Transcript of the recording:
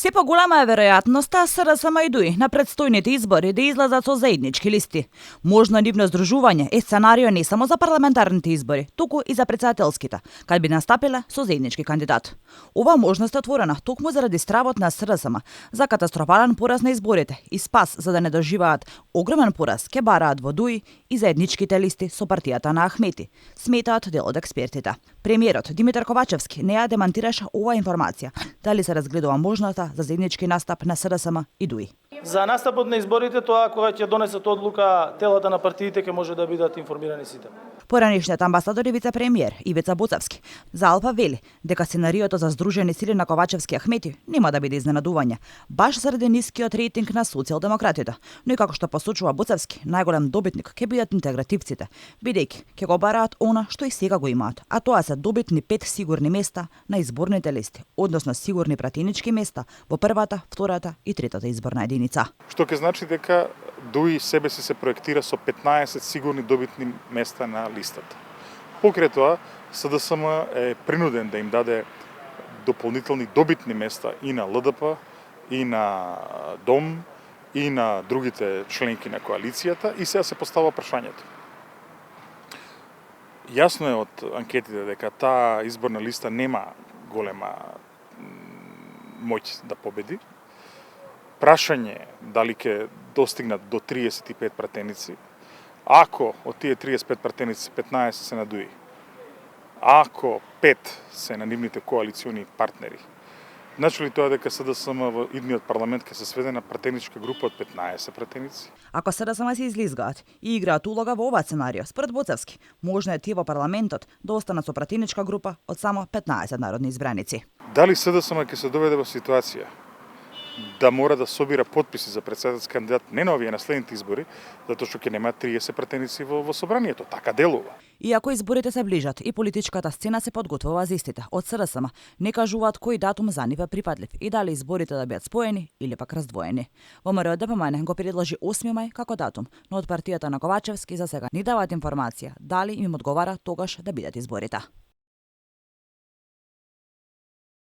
Се поголема е веројатноста СДСМ и ДУИ на предстојните избори да излезат со заеднички листи. Можно нивно здружување е сценарио не само за парламентарните избори, туку и за претседателските, кај би настапиле со заеднички кандидат. Ова можност е отворена токму заради стравот на СДСМ за катастрофален пораз на изборите и спас за да не доживеат огромен пораз ке бараат во ДУИ и заедничките листи со партијата на Ахмети, сметаат дел од експертите. Премиерот Димитар Ковачевски не ја демантираше ова информација, дали се разгледува можноста за заеднички настап на СДСМ и ДУИ. За настапот на изборите, тоа кога ќе донесат одлука, телата на партиите ќе може да бидат информирани сите. Поранишниот амбасадор и вице-премиер Ивица Буцевски за Алпа вели дека сценариото за Сдружени сили на Ковачевски Ахмети нема да биде изненадување, баш заради нискиот рейтинг на социјалдемократите, но и како што посочува Буцевски, најголем добитник ќе бидат интегративците, бидејќи ќе го бараат она што и сега го имаат, а тоа се добитни 5 сигурни места на изборните листи, односно сигурни пратенички места во првата, втората и третата изборна единица. Што ќе значи дека ДУИ себе се проектира со 15 сигурни добитни места на листата. Покрај тоа, СДСМ е принуден да им даде дополнителни добитни места и на ЛДП, и на ДОМ, и на другите членки на коалицијата, и сега се постава прашањето. Јасно е од анкетите дека таа изборна листа нема голема моќ да победи. Прашање е дали ќе достигнат до 35 пратеници. Ако од тие 35 пратеници 15 се на ДУИ, ако 5 се на нивните коалициони партнери, значи ли тоа дека СДСМ во идниот парламент ќе се сведе на пратеничка група од 15 пратеници? Ако СДСМ се излизгаат и играат улога во ова сценарио, според Буцевски, можно е тие во парламентот да останат со пратеничка група од само 15 народни избраници. Дали СДСМ ќе се доведе во ситуација да мора да собира потписи за претседателски кандидат не на овие наследните избори, затоа што ќе нема 30 пратеници во собранието, така делува. Иако изборите се ближат и политичката сцена се подготвува за истите, од СДСМ не кажуваат кој датум за нив е припадлив и дали изборите да бидат споени или пак раздвоени. ВМРО ДПМН го предложи 8 мај како датум, но од партијата на Ковачевски за сега не даваат информација дали им одговара тогаш да бидат изборите.